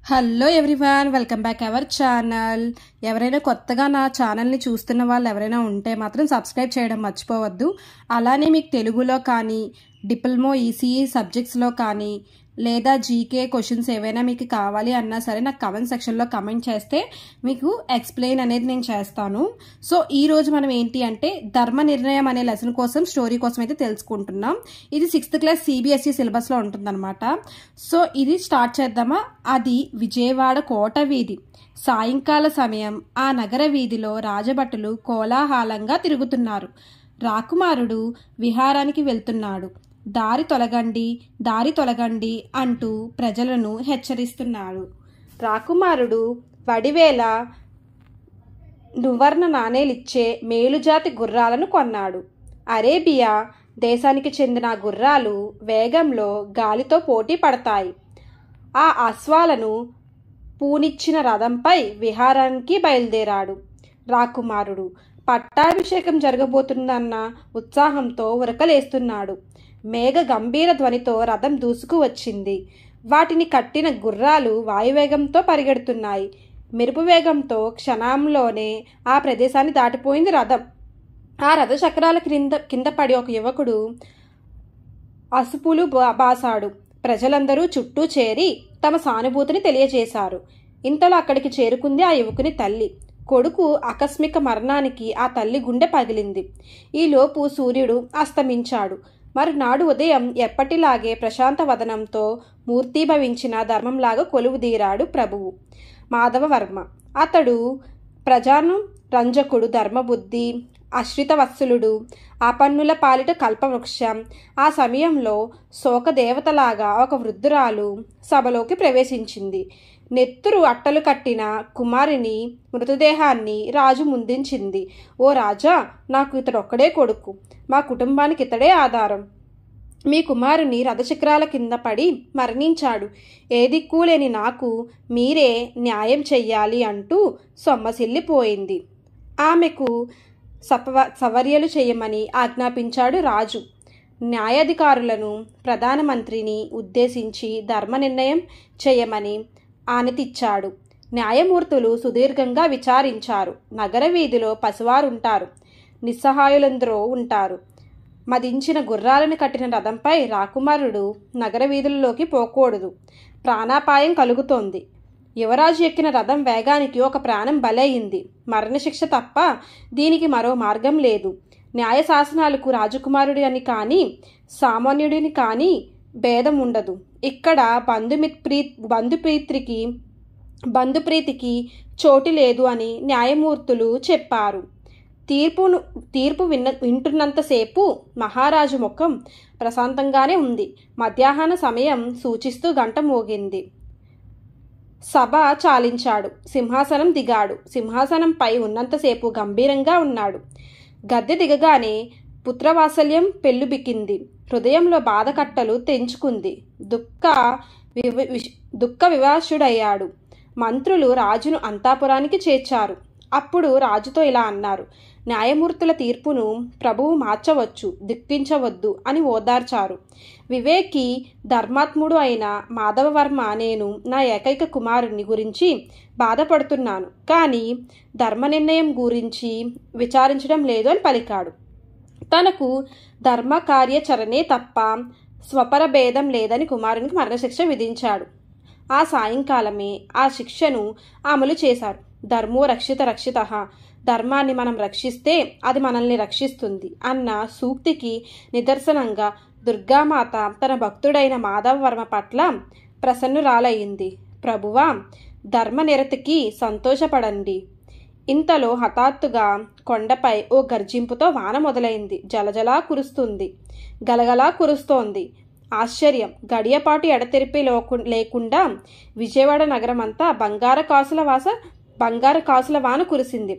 Hello everyone, welcome back our channel. ఎవరైనా కొత్తగా నా ఛానల్ని చూస్తున్న వాళ్ళు ఎవరైనా ఉంటే మాత్రం సబ్స్క్రైబ్ చేయడం మర్చిపోవద్దు. అలానే మీకు తెలుగులో కానీ డిప్లొమా ఈసీఈ సబ్జెక్ట్స్లో కానీ లేదా జీకే క్వశ్చన్స్ ఏవైనా మీకు కావాలి అన్నా సరే నాకు కమెంట్ సెక్షన్లో కమెంట్ చేస్తే మీకు ఎక్స్ప్లెయిన్ అనేది నేను చేస్తాను. సో ఈరోజు మనం ఏంటి అంటే ధర్మ నిర్ణయం అనే లెసన్ కోసం స్టోరీ కోసం అయితే తెలుసుకుంటున్నాం. ఇది 6th క్లాస్ సిబిఎస్ఈ సిలబస్లో ఉంటుందన్నమాట. సో ఇది స్టార్ట్ చేద్దామా. అది విజయవాడ కోట వీధి. సాయంకాల సమయం ఆ నగర వీధిలో రాజభటులు కోలాహలంగా తిరుగుతున్నారు. రాకుమారుడు విహారానికి వెళ్తున్నాడు. దారి తొలగండి అంటూ ప్రజలను హెచ్చరిస్తున్నాడు. రాకుమారుడు వడివేల నువర్ణ నాణేలిచ్చే మేలుజాతి గుర్రాలను కొన్నాడు. అరేబియా దేశానికి చెందిన గుర్రాలు వేగంలో గాలితో పోటీ పడతాయి. ఆ అశ్వాలను పూనిచ్చిన రథంపై విహారానికి బయలుదేరాడు. రాకుమారుడు పట్టాభిషేకం జరగబోతుందన్న ఉత్సాహంతో ఉరకలేస్తున్నాడు. మేఘ గంభీర ధ్వనితో రథం దూసుకు వచ్చింది. వాటిని కట్టిన గుర్రాలు వాయువేగంతో పరిగెడుతున్నాయి. మెరుపు వేగంతో క్షణంలోనే ఆ ప్రదేశాన్ని దాటిపోయింది రథం. ఆ రథ చక్రాల కింద పడి ఒక యువకుడు అసుపులు బాసాడు. ప్రజలందరూ చుట్టూ చేరి తమ సానుభూతిని తెలియజేశారు. ఇంతలో అక్కడికి చేరుకుంది ఆ యువకుని తల్లి. కొడుకు ఆకస్మిక మరణానికి ఆ తల్లి గుండె పగిలింది. ఈలోపు సూర్యుడు అస్తమించాడు. మరునాడు ఉదయం ఎప్పటిలాగే ప్రశాంత వదనంతో మూర్తీభవించిన ధర్మంలాగా కొలువుదీరాడు ప్రభువు మాధవవర్మ. అతడు ప్రజాను రంజకుడు, ధర్మబుద్ధి, ఆశ్రితవత్సలుడు, ఆపన్నుల పాలిట కల్పవృక్షం. ఆ సమయంలో శోకదేవతలాగా ఒక వృద్ధురాలు సభలోకి ప్రవేశించింది. నెత్తురు అట్టలు కట్టిన కుమారుని మృతదేహాన్ని రాజు ముందుంచింది. ఓ రాజా, నాకు ఇతడొక్కడే కొడుకు. మా కుటుంబానికి ఇతడే ఆధారం. మీ కుమారుని రథచక్రాల కింద పడి మరణించాడు. ఏ దిక్కు లేని నాకు మీరే న్యాయం చెయ్యాలి అంటూ సొమ్మసిల్లిపోయింది. ఆమెకు సవర్యలు చేయమని ఆజ్ఞాపించాడు రాజు. న్యాయాధికారులను ప్రధానమంత్రిని ఉద్దేశించి ధర్మ నిర్ణయం చేయమని ఆనతిచ్చాడు. న్యాయమూర్తులు సుదీర్ఘంగా విచారించారు. నగర వీధిలో పసివారుంటారు, నిస్సహాయులందరూ ఉంటారు. మదించిన గుర్రాలను కట్టిన రథంపై రాకుమారుడు నగర వీధుల్లోకి పోకూడదు. ప్రాణాపాయం కలుగుతోంది. యువరాజు ఎక్కిన రథం వేగానికి ఒక ప్రాణం బలయింది. మరణశిక్ష తప్ప దీనికి మరో మార్గం లేదు. న్యాయ శాసనాలకు రాజకుమారుడి అని కానీ సామాన్యుడిని కానీ భేదం ఉండదు. ఇక్కడ బంధుప్రీతికి చోటు లేదు అని న్యాయమూర్తులు చెప్పారు. తీర్పు వింటున్నంతసేపు మహారాజు ముఖం ప్రశాంతంగానే ఉంది. మధ్యాహ్న సమయం సూచిస్తూ గంట మోగింది. సభ చాలించాడు. సింహాసనం దిగాడు. సింహాసనంపై ఉన్నంతసేపు గంభీరంగా ఉన్నాడు. గద్దె దిగగానే పుత్రవాత్సల్యం పెళ్ళుబికింది. హృదయంలో బాధ కట్టలు తెంచుకుంది. దుఃఖ వివాసుడయ్యాడు. మంత్రులు రాజును అంతాపురానికి చేర్చారు. అప్పుడు రాజుతో ఇలా అన్నారు. న్యాయమూర్తుల తీర్పును ప్రభువు మార్చవచ్చు, దుఃఖించవద్దు అని ఓదార్చారు. వివేకి, ధర్మాత్ముడు అయిన మాధవవర్మ నేను నా ఏకైక కుమారుని గురించి బాధపడుతున్నాను, కానీ ధర్మ నిర్ణయం గురించి విచారించడం లేదు అని పలికాడు. తనకు ధర్మ కార్యాచరణే తప్ప స్వపరభేదం లేదని కుమారునికి మరణశిక్ష విధించాడు. ఆ సాయంకాలమే ఆ శిక్షను అమలు చేశారు. ధర్మో రక్షిత ధర్మాన్ని మనం రక్షిస్తే అది మనల్ని రక్షిస్తుంది అన్న సూక్తికి నిదర్శనంగా దుర్గామాత తన భక్తుడైన మాధవవర్మ పట్ల ప్రసన్నురాలయ్యింది. ప్రభువా, ధర్మనిరతికి సంతోషపడండి. ఇంతలో హఠాత్తుగా కొండపై ఓ గర్జింపుతో వాన మొదలైంది. జలజలా కురుస్తుంది, గలగలా కురుస్తోంది. ఆశ్చర్యం! గడియపాటు ఎడతెరిపి లేకుండా విజయవాడ నగరమంతా బంగారు కాసుల వాన కురిసింది.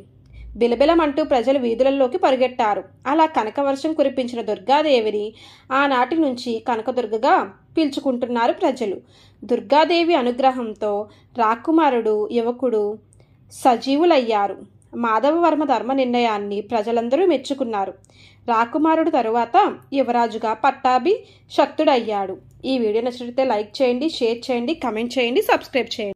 బిలబిలమంటూ ప్రజలు వీధులలోకి పరుగెట్టారు. అలా కనకవర్షం కురిపించిన దుర్గాదేవిని ఆనాటి నుంచి కనకదుర్గగా పిలుచుకుంటున్నారు ప్రజలు. దుర్గాదేవి అనుగ్రహంతో రాకుమారుడు, యువకుడు సజీవులయ్యారు. మాధవవర్మ ధర్మ నిర్ణయాన్ని ప్రజలందరూ మెచ్చుకున్నారు. రాకుమారుడు తరువాత యువరాజుగా పట్టాభిషిక్తుడయ్యాడు. ఈ వీడియో నచ్చితే లైక్ చేయండి, షేర్ చేయండి, కమెంట్ చేయండి, సబ్స్క్రైబ్ చేయండి.